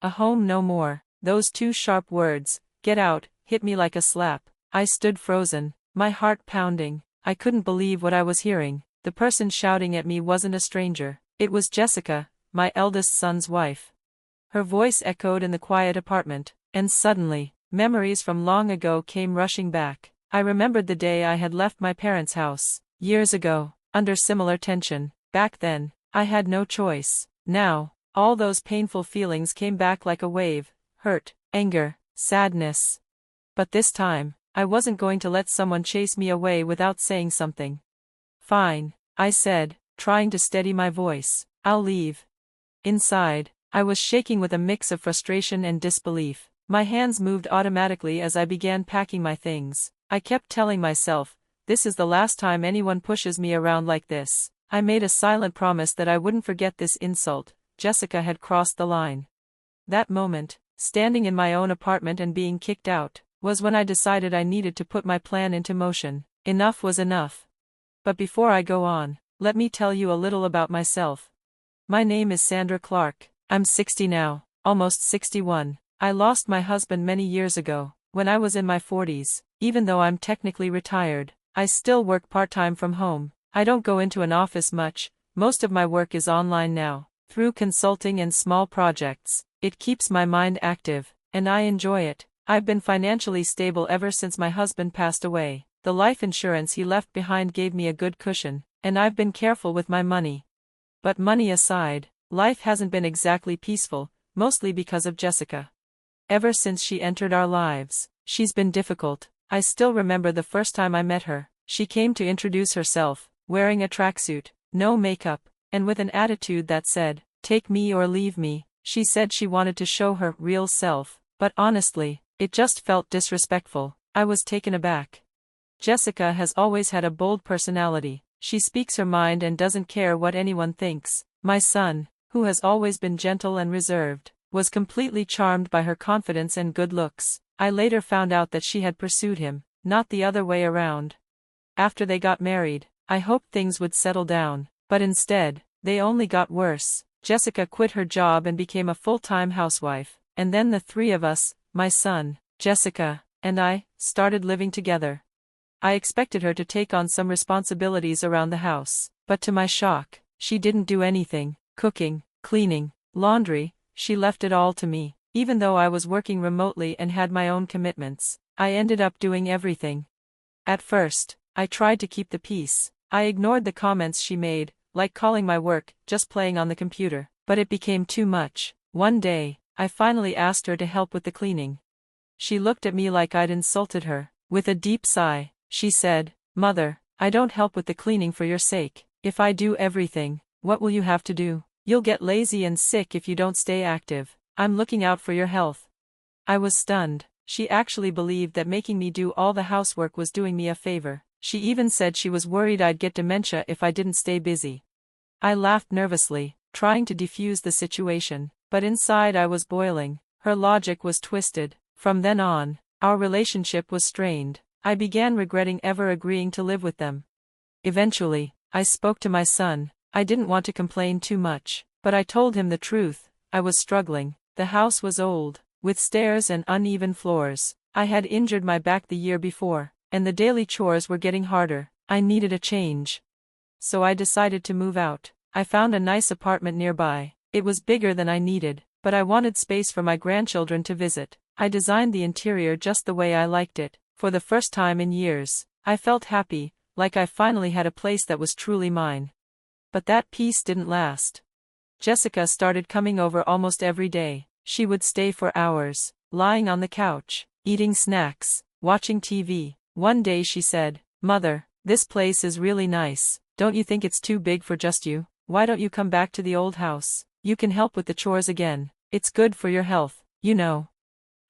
A home no more. Those two sharp words, "Get out," hit me like a slap. I stood frozen, my heart pounding. I couldn't believe what I was hearing. The person shouting at me wasn't a stranger. It was Jessica, my eldest son's wife. Her voice echoed in the quiet apartment, and suddenly, memories from long ago came rushing back. I remembered the day I had left my parents' house, years ago, under similar tension. Back then, I had no choice. Now, all those painful feelings came back like a wave: hurt, anger, sadness. But this time, I wasn't going to let someone chase me away without saying something. "Fine," I said, trying to steady my voice. "I'll leave." Inside, I was shaking with a mix of frustration and disbelief. My hands moved automatically as I began packing my things. I kept telling myself, this is the last time anyone pushes me around like this. I made a silent promise that I wouldn't forget this insult. Jessica had crossed the line. That moment, standing in my own apartment and being kicked out, was when I decided I needed to put my plan into motion. Enough was enough. But before I go on, let me tell you a little about myself. My name is Sandra Clark. I'm 60 now, almost 61. I lost my husband many years ago, when I was in my 40s. Even though I'm technically retired, I still work part-time from home. I don't go into an office much. Most of my work is online now, through consulting and small projects. It keeps my mind active, and I enjoy it. I've been financially stable ever since my husband passed away. The life insurance he left behind gave me a good cushion, and I've been careful with my money. But money aside, life hasn't been exactly peaceful, mostly because of Jessica. Ever since she entered our lives, she's been difficult. I still remember the first time I met her. She came to introduce herself, wearing a tracksuit, no makeup, and with an attitude that said, "Take me or leave me." She said she wanted to show her real self, but honestly, it just felt disrespectful. I was taken aback. Jessica has always had a bold personality. She speaks her mind and doesn't care what anyone thinks. My son, who has always been gentle and reserved, was completely charmed by her confidence and good looks. I later found out that she had pursued him, not the other way around. After they got married, I hoped things would settle down, but instead, they only got worse. Jessica quit her job and became a full-time housewife, and then the three of us, my son, Jessica, and I, started living together. I expected her to take on some responsibilities around the house, but to my shock, she didn't do anything: cooking, cleaning, laundry. She left it all to me. Even though I was working remotely and had my own commitments, I ended up doing everything. At first, I tried to keep the peace. I ignored the comments she made, like calling my work just playing on the computer, but it became too much. One day, I finally asked her to help with the cleaning. She looked at me like I'd insulted her. With a deep sigh, she said, "Mother, I don't help with the cleaning for your sake. If I do everything, what will you have to do? You'll get lazy and sick if you don't stay active. I'm looking out for your health." I was stunned. She actually believed that making me do all the housework was doing me a favor. She even said she was worried I'd get dementia if I didn't stay busy. I laughed nervously, trying to defuse the situation, but inside I was boiling. Her logic was twisted. From then on, our relationship was strained. I began regretting ever agreeing to live with them. Eventually, I spoke to my son. I didn't want to complain too much, but I told him the truth. I was struggling. The house was old, with stairs and uneven floors. I had injured my back the year before, and the daily chores were getting harder. I needed a change. So I decided to move out. I found a nice apartment nearby. It was bigger than I needed, but I wanted space for my grandchildren to visit. I designed the interior just the way I liked it. For the first time in years, I felt happy, like I finally had a place that was truly mine. But that peace didn't last. Jessica started coming over almost every day. She would stay for hours, lying on the couch, eating snacks, watching TV. One day she said, "Mother, this place is really nice. Don't you think it's too big for just you? Why don't you come back to the old house? You can help with the chores again. It's good for your health, you know."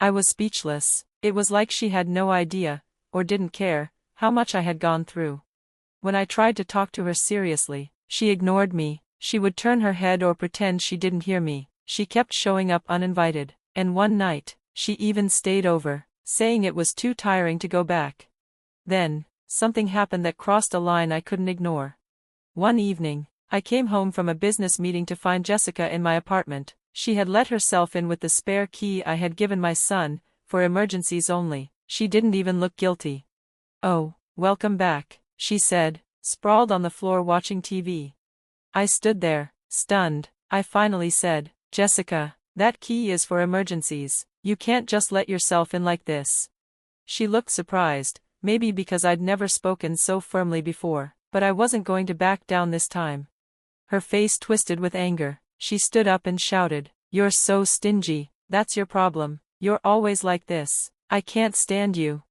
I was speechless. It was like she had no idea, or didn't care, how much I had gone through. When I tried to talk to her seriously, she ignored me. She would turn her head or pretend she didn't hear me. She kept showing up uninvited, and one night, she even stayed over, saying it was too tiring to go back. Then, something happened that crossed a line I couldn't ignore. One evening, I came home from a business meeting to find Jessica in my apartment. She had let herself in with the spare key I had given my son, for emergencies only. She didn't even look guilty. "Oh, welcome back," she said, sprawled on the floor watching TV. I stood there, stunned. I finally said, "Jessica, that key is for emergencies. You can't just let yourself in like this." She looked surprised, maybe because I'd never spoken so firmly before, but I wasn't going to back down this time. Her face twisted with anger. She stood up and shouted, "You're so stingy, that's your problem. You're always like this. I can't stand you."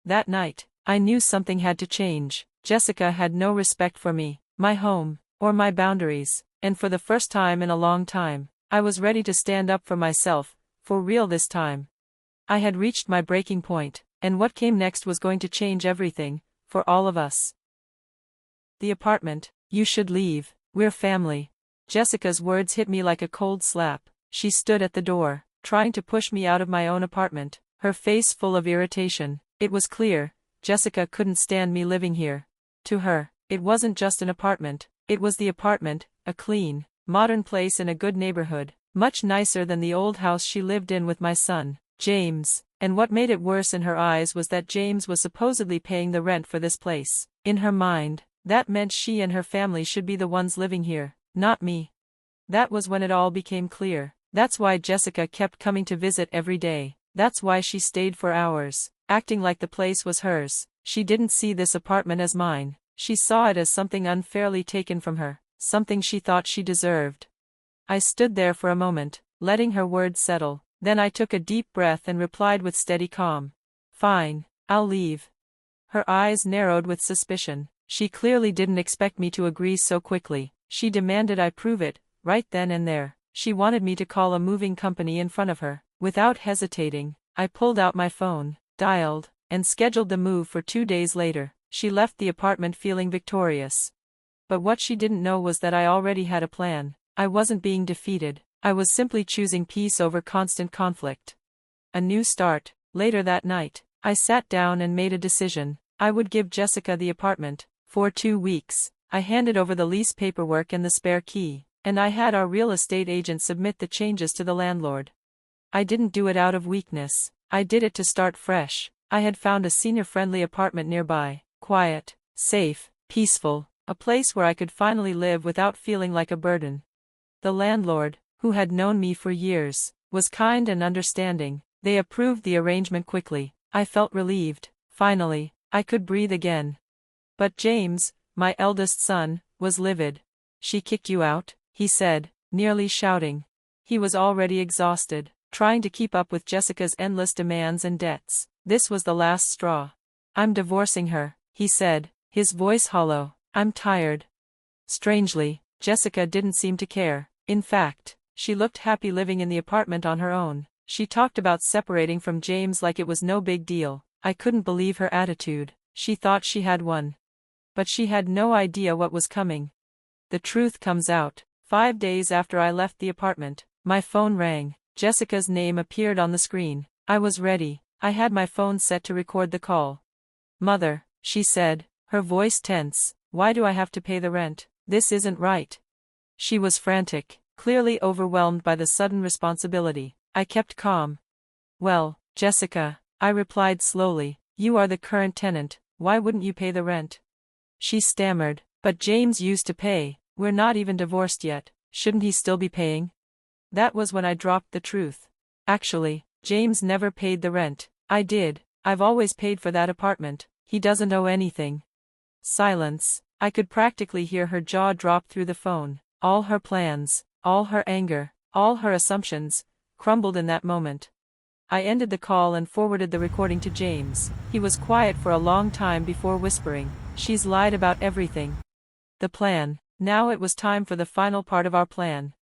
That night, I knew something had to change. Jessica had no respect for me, my home, or my boundaries, and for the first time in a long time, I was ready to stand up for myself, for real this time. I had reached my breaking point, and what came next was going to change everything, for all of us. "The apartment, you should leave, we're family." Jessica's words hit me like a cold slap. She stood at the door, trying to push me out of my own apartment, her face full of irritation. It was clear, Jessica couldn't stand me living here. To her, it wasn't just an apartment, it was the apartment, a clean, modern place in a good neighborhood, much nicer than the old house she lived in with my son, James, and what made it worse in her eyes was that James was supposedly paying the rent for this place. In her mind, that meant she and her family should be the ones living here, not me. That was when it all became clear. That's why Jessica kept coming to visit every day. That's why she stayed for hours, acting like the place was hers. She didn't see this apartment as mine. She saw it as something unfairly taken from her, something she thought she deserved. I stood there for a moment, letting her words settle. Then I took a deep breath and replied with steady calm. "Fine, I'll leave." Her eyes narrowed with suspicion. She clearly didn't expect me to agree so quickly. She demanded I prove it, right then and there. She wanted me to call a moving company in front of her. Without hesitating, I pulled out my phone, dialed, and scheduled the move for 2 days later. She left the apartment feeling victorious. But what she didn't know was that I already had a plan. I wasn't being defeated. I was simply choosing peace over constant conflict. A new start. Later that night, I sat down and made a decision. I would give Jessica the apartment. For 2 weeks, I handed over the lease paperwork and the spare key, and I had our real estate agent submit the changes to the landlord. I didn't do it out of weakness. I did it to start fresh. I had found a senior-friendly apartment nearby, quiet, safe, peaceful, a place where I could finally live without feeling like a burden. The landlord, who had known me for years, was kind and understanding. They approved the arrangement quickly. I felt relieved. Finally, I could breathe again. But James, my eldest son, was livid. "She kicked you out?" he said, nearly shouting. He was already exhausted, trying to keep up with Jessica's endless demands and debts. This was the last straw. "I'm divorcing her," he said, his voice hollow. "I'm tired." Strangely, Jessica didn't seem to care. In fact, she looked happy living in the apartment on her own. She talked about separating from James like it was no big deal. I couldn't believe her attitude. She thought she had won. But she had no idea what was coming. The truth comes out. 5 days after I left the apartment, my phone rang. Jessica's name appeared on the screen. I was ready. I had my phone set to record the call. "Mother," she said, her voice tense, "why do I have to pay the rent? This isn't right." She was frantic, clearly overwhelmed by the sudden responsibility. I kept calm. "Well, Jessica," I replied slowly, "you are the current tenant, why wouldn't you pay the rent?" She stammered, "But James used to pay, we're not even divorced yet, shouldn't he still be paying?" That was when I dropped the truth. "Actually, James never paid the rent. I did. I've always paid for that apartment. He doesn't owe anything." Silence. I could practically hear her jaw drop through the phone. All her plans, all her anger, all her assumptions, crumbled in that moment. I ended the call and forwarded the recording to James. He was quiet for a long time before whispering, "She's lied about everything." The plan. Now it was time for the final part of our plan.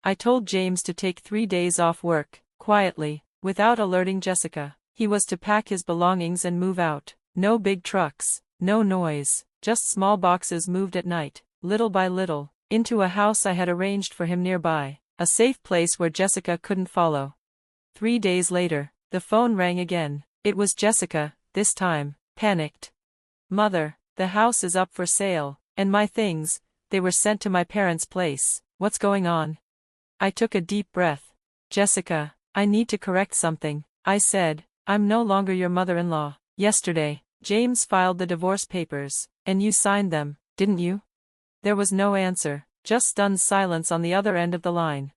I told James to take 3 days off work, quietly, without alerting Jessica. He was to pack his belongings and move out. No big trucks, no noise, just small boxes moved at night, little by little, into a house I had arranged for him nearby, a safe place where Jessica couldn't follow. 3 days later, the phone rang again. It was Jessica, this time, panicked. "Mother, the house is up for sale, and my things, they were sent to my parents' place. What's going on?" I took a deep breath. Jessica, I need to correct something, I said. I'm no longer your mother-in-law. Yesterday, James filed the divorce papers, and you signed them, didn't you? There was no answer, just stunned silence on the other end of the line.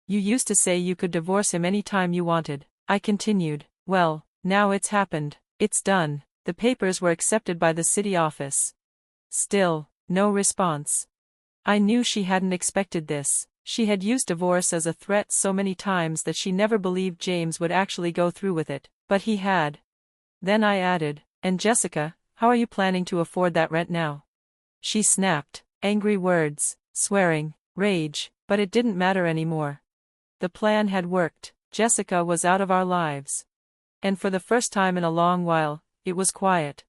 You used to say you could divorce him any time you wanted, I continued. Well, now it's happened. It's done. The papers were accepted by the city office. Still, no response. I knew she hadn't expected this. She had used divorce as a threat so many times that she never believed James would actually go through with it, but he had. Then I added, and Jessica, how are you planning to afford that rent now? She snapped, angry words, swearing, rage, but it didn't matter anymore. The plan had worked. Jessica was out of our lives. And for the first time in a long while, it was quiet.